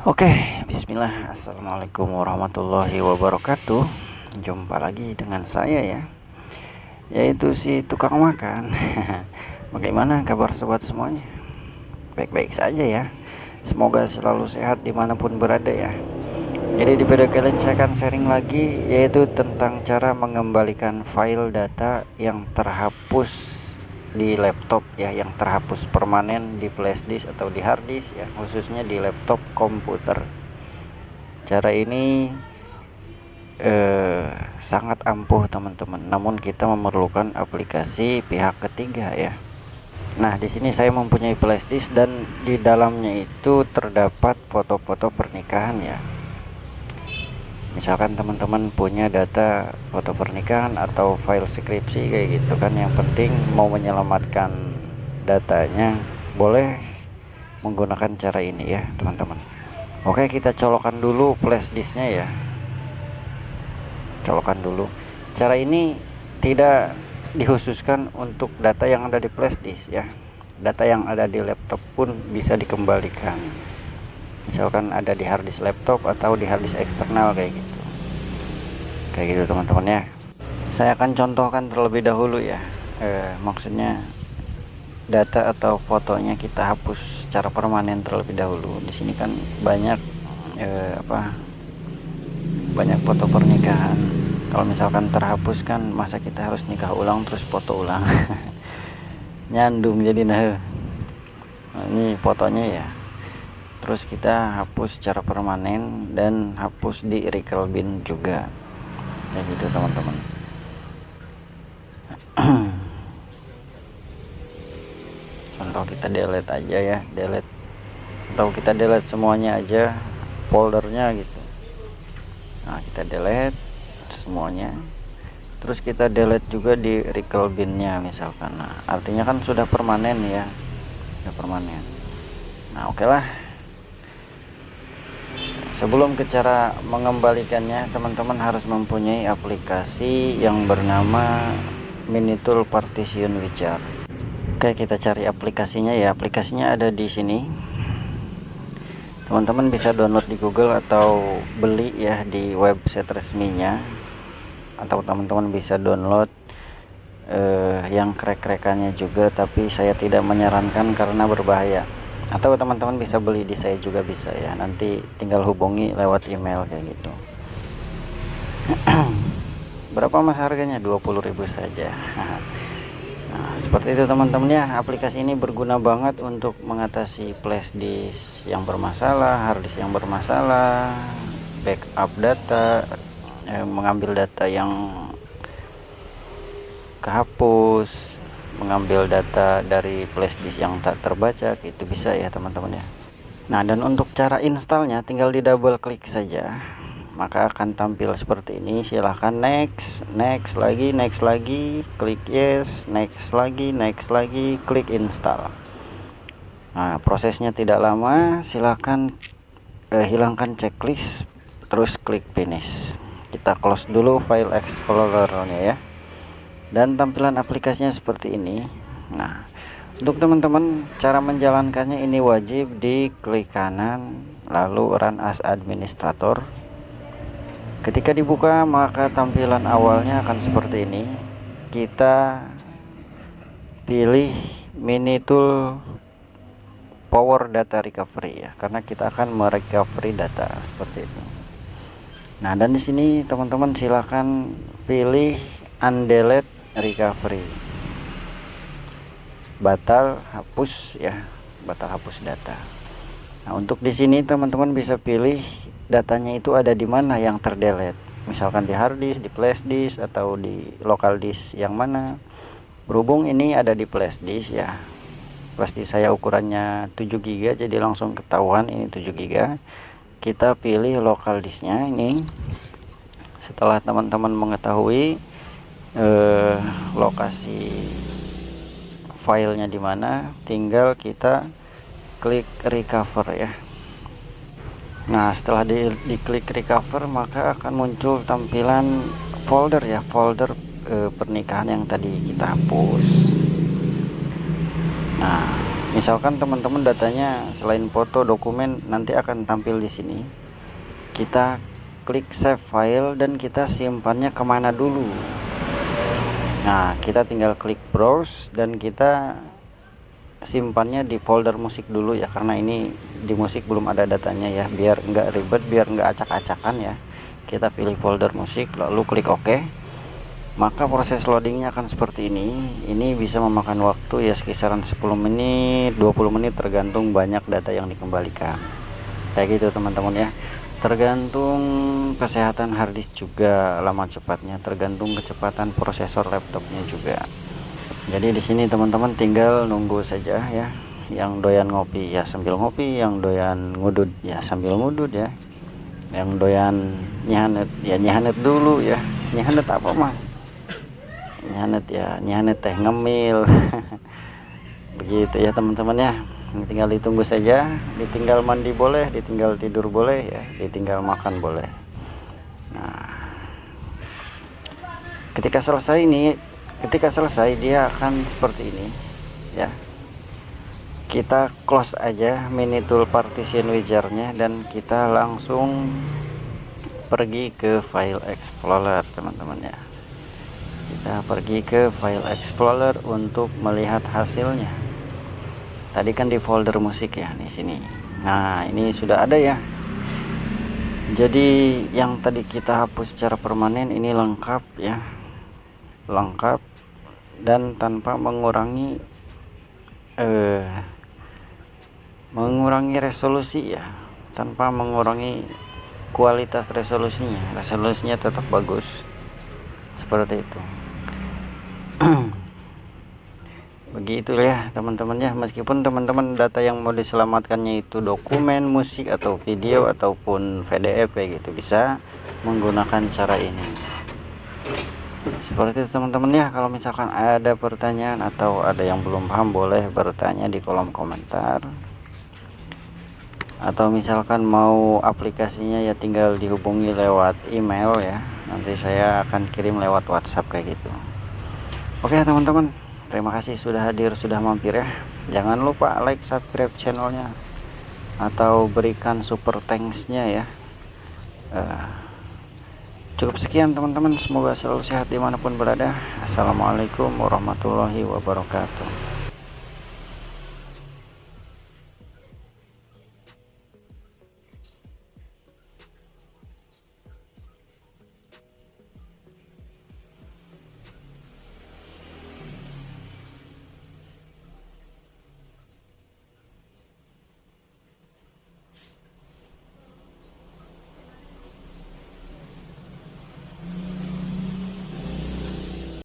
Oke, bismillah. Assalamualaikum warahmatullahi wabarakatuh. Jumpa lagi dengan saya ya, yaitu si tukang makan. Bagaimana kabar sobat semuanya? Baik-baik saja ya. Semoga selalu sehat dimanapun berada ya. Jadi di video kali ini saya akan sharing lagi, yaitu tentang cara mengembalikan file data yang terhapus di laptop ya, yang terhapus permanen di flash disk atau di hard disk ya, khususnya di laptop komputer. Cara ini sangat ampuh teman-teman, namun kita memerlukan aplikasi pihak ketiga ya. Nah, di sini saya mempunyai flash disk dan di dalamnya itu terdapat foto-foto pernikahan ya. Misalkan teman-teman punya data foto pernikahan atau file skripsi kayak gitu kan, yang penting mau menyelamatkan datanya boleh menggunakan cara ini ya teman-teman. Oke, kita colokan dulu flash disknya ya. Colokan dulu. Cara ini tidak dikhususkan untuk data yang ada di flash disk ya. Data yang ada di laptop pun bisa dikembalikan. Misalkan ada di hard disk laptop atau di hard disk eksternal kayak gitu. Kayak gitu teman-teman ya. Saya akan contohkan terlebih dahulu ya. Maksudnya data atau fotonya kita hapus secara permanen terlebih dahulu. Di sini kan banyak banyak foto pernikahan. Kalau misalkan terhapus kan masa kita harus nikah ulang terus foto ulang. Nyandung jadi. Nah, ini fotonya ya. Terus kita hapus secara permanen dan hapus di recall bin juga. Ya gitu teman-teman. Contoh kita delete aja ya, delete atau kita delete semuanya aja foldernya gitu. Nah, kita delete semuanya, terus kita delete juga di recall binnya misalkan. Nah, artinya kan sudah permanen ya, sudah permanen. Nah, oke lah. Sebelum ke cara mengembalikannya, teman-teman harus mempunyai aplikasi yang bernama Minitool Partition Wizard. Oke, kita cari aplikasinya ya. Aplikasinya ada di sini. Teman-teman bisa download di Google atau beli ya di website resminya, atau teman-teman bisa download yang crack-crackannya juga, tapi saya tidak menyarankan karena berbahaya. Atau teman-teman bisa beli di saya juga bisa ya, nanti tinggal hubungi lewat email kayak gitu. Berapa mas harganya? 20.000 saja. Nah, seperti itu teman-teman ya. Aplikasi ini berguna banget untuk mengatasi flash disk yang bermasalah, hard disk yang bermasalah, backup data, mengambil data yang kehapus, mengambil data dari flash disk yang tak terbaca, itu bisa ya teman-teman ya. Nah, dan untuk cara installnya tinggal di double klik saja, maka akan tampil seperti ini. Silahkan next, next lagi, klik yes, next lagi, klik install. Nah, prosesnya tidak lama. Silahkan hilangkan checklist, terus klik finish. Kita close dulu file explorernya ya, dan tampilan aplikasinya seperti ini. Nah, untuk teman-teman cara menjalankannya ini wajib diklik kanan lalu run as administrator. Ketika dibuka maka tampilan awalnya akan seperti ini. Kita pilih Minitool Power Data Recovery ya, karena kita akan merecovery data seperti itu. Nah, dan di sini teman-teman silahkan pilih undelete recovery, batal hapus ya, batal hapus data. Nah, untuk di sini teman-teman bisa pilih datanya itu ada di mana yang terdelete, misalkan di hard disk, di flash disk, atau di local disk yang mana. Berhubung ini ada di flash disk ya, flash disk saya ukurannya 7 GB, jadi langsung ketahuan ini 7 GB. Kita pilih local disknya ini. Setelah teman-teman mengetahui lokasi filenya di mana, tinggal kita klik recover ya. Nah, setelah diklik recover maka akan muncul tampilan folder ya, folder pernikahan yang tadi kita hapus. Nah, Misalkan teman-teman datanya selain foto, dokumen nanti akan tampil di sini. Kita klik save file dan kita simpannya kemana dulu. Nah, kita tinggal klik browse dan kita simpannya di folder musik dulu ya, karena ini di musik belum ada datanya ya, biar enggak ribet, biar enggak acak-acakan ya. Kita pilih folder musik lalu klik OK, maka proses loadingnya akan seperti ini bisa memakan waktu ya sekisaran 10 menit 20 menit tergantung banyak data yang dikembalikan kayak gitu teman-teman ya, tergantung kesehatan harddisk juga lama cepatnya, tergantung kecepatan prosesor laptopnya juga. Jadi di sini teman-teman tinggal nunggu saja ya, yang doyan ngopi ya sambil ngopi, yang doyan ngudud ya sambil ngudud ya, yang doyan nyanet ya nyanet dulu ya. Nyanet apa mas? Nyanet ya nyanet teh ngemil. Begitu ya teman-teman ya, tinggal ditunggu saja, ditinggal mandi boleh, ditinggal tidur boleh ya, ditinggal makan boleh. Nah, ketika selesai dia akan seperti ini ya. Kita close aja mini tool partition wizardnya dan kita langsung pergi ke file explorer teman-teman ya. Kita pergi ke file explorer untuk melihat hasilnya. Tadi kan di folder musik ya di sini. Nah, ini sudah ada ya. Jadi yang tadi kita hapus secara permanen ini lengkap ya. Lengkap dan tanpa mengurangi resolusi ya, tanpa mengurangi kualitas resolusinya tetap bagus seperti itu. Begitu ya teman-teman ya, meskipun teman-teman data yang mau diselamatkannya itu dokumen, musik atau video ataupun PDF ya gitu, bisa menggunakan cara ini. Seperti itu teman-teman ya. Kalau misalkan ada pertanyaan atau ada yang belum paham boleh bertanya di kolom komentar, atau misalkan mau aplikasinya ya tinggal dihubungi lewat email ya, nanti saya akan kirim lewat WhatsApp kayak gitu. Oke teman-teman, terima kasih sudah hadir, sudah mampir ya. Jangan lupa like, subscribe channelnya, atau berikan super thanks-nya ya. Cukup sekian teman-teman, semoga selalu sehat dimanapun berada. Assalamualaikum warahmatullahi wabarakatuh.